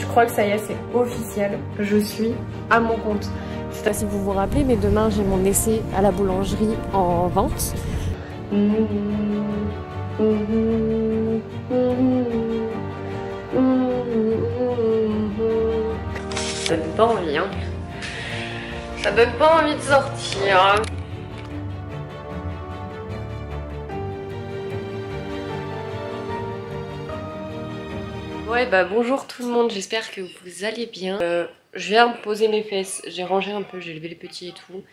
je crois que ça y est, c'est officiel. Je suis à mon compte. Je sais pas si vous vous rappelez, mais demain j'ai mon essai à la boulangerie en vente. Ça donne pas envie, hein. Ça donne pas envie de sortir. Ouais bah bonjour tout le monde, j'espère que vous allez bien. Je viens de poser mes fesses, j'ai rangé un peu, j'ai levé les petits et tout.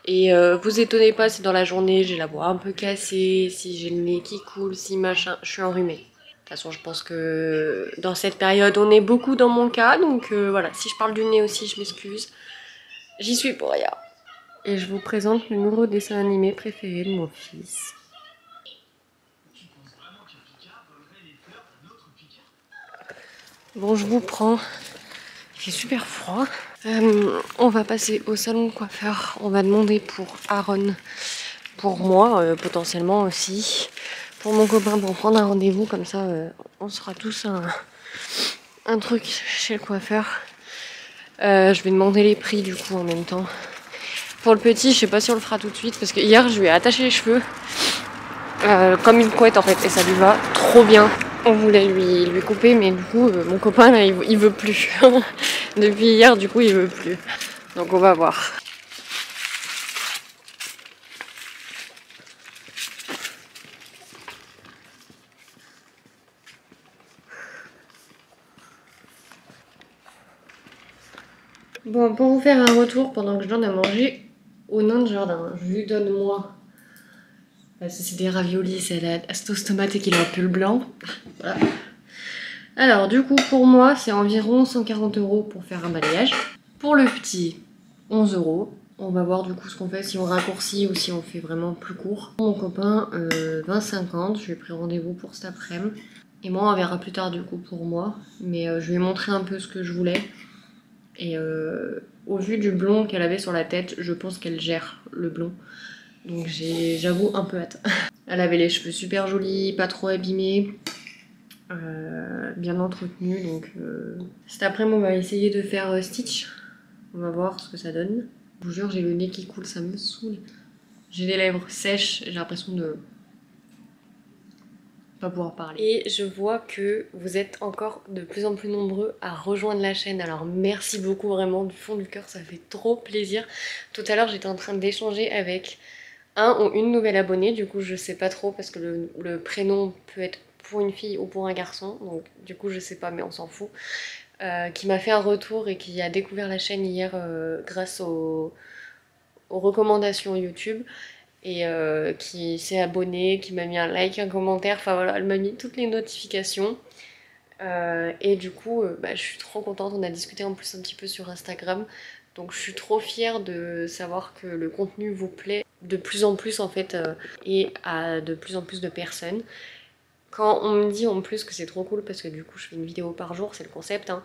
Et vous étonnez pas si dans la journée j'ai la voix un peu cassée, si j'ai le nez qui coule, si machin, je suis enrhumée. De toute façon je pense que dans cette période on est beaucoup dans mon cas, donc voilà, si je parle du nez aussi je m'excuse. J'y suis pour rien. Et je vous présente le nouveau dessin animé préféré de mon fils. Bon, je vous prends. Il fait super froid. On va passer au salon de coiffeur. On va demander pour Aaron, pour moi, potentiellement aussi. Pour mon copain, pour prendre un rendez-vous. Comme ça, on sera tous un truc chez le coiffeur. Je vais demander les prix du coup en même temps. Pour le petit, je sais pas si on le fera tout de suite. Parce que hier, je lui ai attaché les cheveux. Comme une couette en fait. Et ça lui va trop bien. On voulait lui couper, mais du coup, mon copain, là, il veut plus. Depuis hier, du coup, il veut plus. Donc, on va voir. Bon, pour vous faire un retour, pendant que je donne à manger au nain de jardin, je lui donne moi. C'est des raviolis, c'est la sauce tomate et qu'il a un pull blanc. Voilà. Alors du coup pour moi c'est environ 140 € pour faire un balayage. Pour le petit 11 €. On va voir du coup ce qu'on fait, si on raccourcit ou si on fait vraiment plus court. Pour mon copain 20,50 €, je lui ai pris rendez-vous pour cet après-midi. Et moi on verra plus tard du coup pour moi. Mais je lui ai montré un peu ce que je voulais. Et au vu du blond qu'elle avait sur la tête, je pense qu'elle gère le blond. Donc j'avoue un peu hâte. Elle avait les cheveux super jolis, pas trop abîmés. Bien entretenu, donc cet après-midi on va essayer de faire Stitch. On va voir ce que ça donne. Je vous jure, j'ai le nez qui coule, ça me saoule. J'ai les lèvres sèches, j'ai l'impression de pas pouvoir parler. Et je vois que vous êtes encore de plus en plus nombreux à rejoindre la chaîne, alors merci beaucoup vraiment du fond du cœur, ça fait trop plaisir. Tout à l'heure j'étais en train d'échanger avec un ou une nouvelle abonnée, du coup je sais pas trop parce que le prénom peut être pour une fille ou pour un garçon, donc du coup je sais pas mais on s'en fout, qui m'a fait un retour et qui a découvert la chaîne hier grâce aux recommandations YouTube et qui s'est abonnée, qui m'a mis un like, un commentaire, enfin voilà, elle m'a mis toutes les notifications. Et du coup je suis trop contente, on a discuté en plus un petit peu sur Instagram, donc je suis trop fière de savoir que le contenu vous plaît de plus en plus en fait et à de plus en plus de personnes. Quand on me dit en plus que c'est trop cool parce que du coup je fais une vidéo par jour, c'est le concept, hein,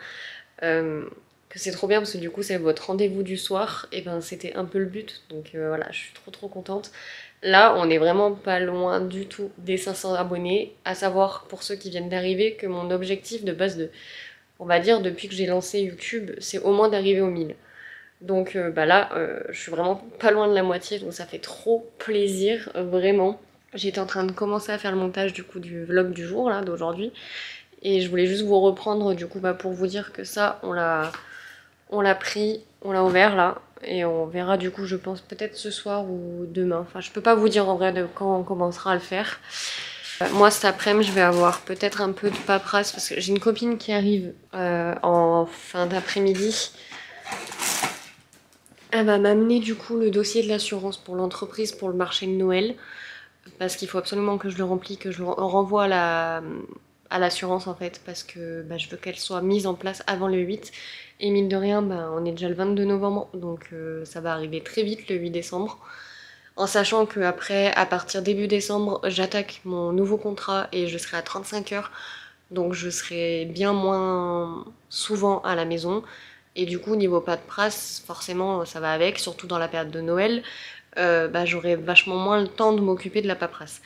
que c'est trop bien parce que du coup c'est votre rendez-vous du soir, et ben c'était un peu le but, donc voilà, je suis trop contente. Là on est vraiment pas loin du tout des 500 abonnés, à savoir pour ceux qui viennent d'arriver que mon objectif de base on va dire depuis que j'ai lancé YouTube, c'est au moins d'arriver aux 1000. Donc là je suis vraiment pas loin de la moitié, donc ça fait trop plaisir, vraiment. J'étais en train de commencer à faire le montage du coup du vlog du jour là, d'aujourd'hui. Et je voulais juste vous reprendre du coup pour vous dire que ça on l'a pris, on l'a ouvert là. Et on verra du coup je pense peut-être ce soir ou demain. Enfin je peux pas vous dire en vrai de quand on commencera à le faire. Moi cet après-midi je vais avoir peut-être un peu de paperasse parce que j'ai une copine qui arrive en fin d'après-midi. Elle va m'amener du coup le dossier de l'assurance pour l'entreprise pour le marché de Noël. Parce qu'il faut absolument que je le remplis, que je le renvoie à l'assurance en fait, parce que je veux qu'elle soit mise en place avant le 8. Et mine de rien, on est déjà le 22 novembre, donc ça va arriver très vite le 8 décembre. En sachant qu'après, à partir début décembre, j'attaque mon nouveau contrat et je serai à 35 heures. Donc je serai bien moins souvent à la maison. Et du coup, niveau paperasse, forcément ça va avec, surtout dans la période de Noël. J'aurai vachement moins le temps de m'occuper de la paperasse.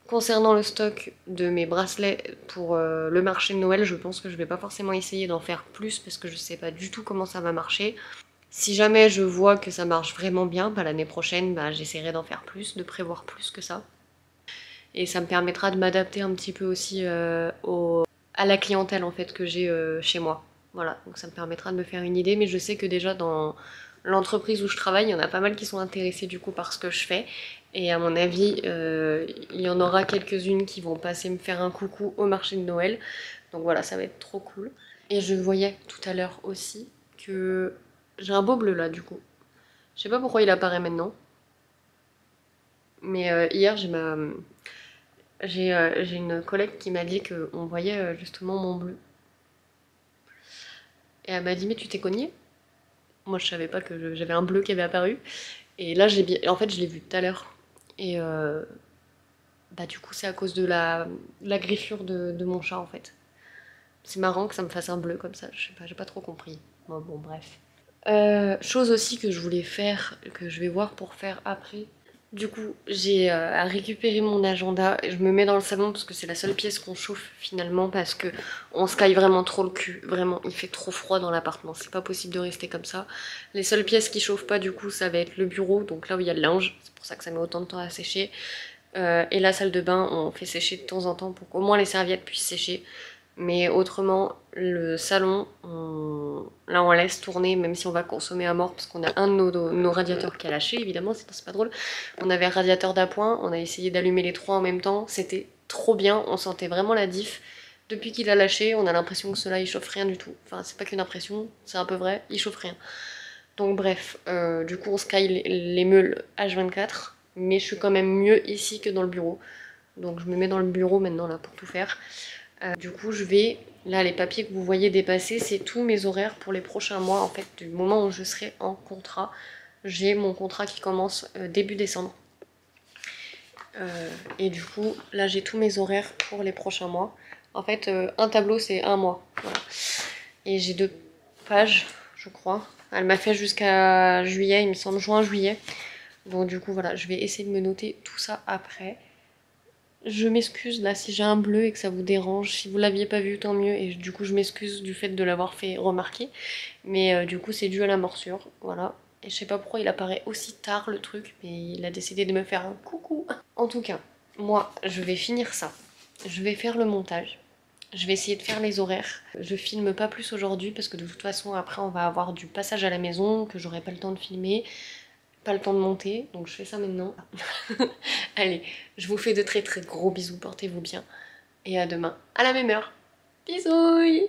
Concernant le stock de mes bracelets pour le marché de Noël, je pense que je vais pas forcément essayer d'en faire plus parce que je sais pas du tout comment ça va marcher. Si jamais je vois que ça marche vraiment bien, bah, l'année prochaine, bah, j'essaierai d'en faire plus, de prévoir plus que ça. Et ça me permettra de m'adapter un petit peu aussi à la clientèle en fait que j'ai chez moi. Voilà, donc ça me permettra de me faire une idée, mais je sais que déjà dans l'entreprise où je travaille, il y en a pas mal qui sont intéressés du coup par ce que je fais. Et à mon avis, il y en aura quelques-unes qui vont passer me faire un coucou au marché de Noël. Donc voilà, ça va être trop cool. Et je voyais tout à l'heure aussi que j'ai un beau bleu là du coup. Je sais pas pourquoi il apparaît maintenant. Mais hier, j'ai une collègue qui m'a dit qu'on voyait justement mon bleu. Et elle m'a dit, mais tu t'es cogné? Moi, je savais pas que j'avais un bleu qui avait apparu. Et là, en fait, je l'ai vu tout à l'heure. Et bah, du coup, c'est à cause de la griffure de mon chat, en fait. C'est marrant que ça me fasse un bleu comme ça. Je sais pas, j'ai pas trop compris. Bon, bref. Chose aussi que je voulais faire, que je vais voir pour faire après. Du coup, j'ai à récupérer mon agenda. Je me mets dans le salon parce que c'est la seule pièce qu'on chauffe finalement parce que on se caille vraiment trop le cul. Vraiment, il fait trop froid dans l'appartement. C'est pas possible de rester comme ça. Les seules pièces qui chauffent pas du coup, ça va être le bureau, donc là où il y a le linge. C'est pour ça que ça met autant de temps à sécher. Et la salle de bain, on fait sécher de temps en temps pour qu'au moins les serviettes puissent sécher. Mais autrement, le salon, là on laisse tourner même si on va consommer à mort parce qu'on a un de nos radiateurs qui a lâché, évidemment, c'est pas drôle. On avait un radiateur d'appoint, on a essayé d'allumer les trois en même temps, c'était trop bien, on sentait vraiment la diff. Depuis qu'il a lâché, on a l'impression que cela il chauffe rien du tout. Enfin, c'est pas qu'une impression, c'est un peu vrai, il chauffe rien. Donc bref, du coup on se caille les meules H24, mais je suis quand même mieux ici que dans le bureau. Donc je me mets dans le bureau maintenant là pour tout faire. Du coup je vais, là les papiers que vous voyez dépasser, c'est tous mes horaires pour les prochains mois en fait, du moment où je serai en contrat. J'ai mon contrat qui commence début décembre. Et du coup là j'ai tous mes horaires pour les prochains mois. En fait un tableau c'est un mois. Voilà. Et j'ai 2 pages je crois. Elle m'a fait jusqu'à juillet, il me semble, juin-juillet. Donc du coup voilà, je vais essayer de me noter tout ça après. Je m'excuse là si j'ai un bleu et que ça vous dérange. Si vous l'aviez pas vu, tant mieux. Et du coup, je m'excuse du fait de l'avoir fait remarquer. Mais du coup, c'est dû à la morsure. Voilà. Et je sais pas pourquoi il apparaît aussi tard le truc, mais il a décidé de me faire un coucou. En tout cas, moi, je vais finir ça. Je vais faire le montage. Je vais essayer de faire les horaires. Je filme pas plus aujourd'hui parce que de toute façon, après, on va avoir du passage à la maison que j'aurai pas le temps de filmer. Pas le temps de monter, donc je fais ça maintenant. Allez, je vous fais de très très gros bisous, portez-vous bien. Et à demain, à la même heure. Bisous.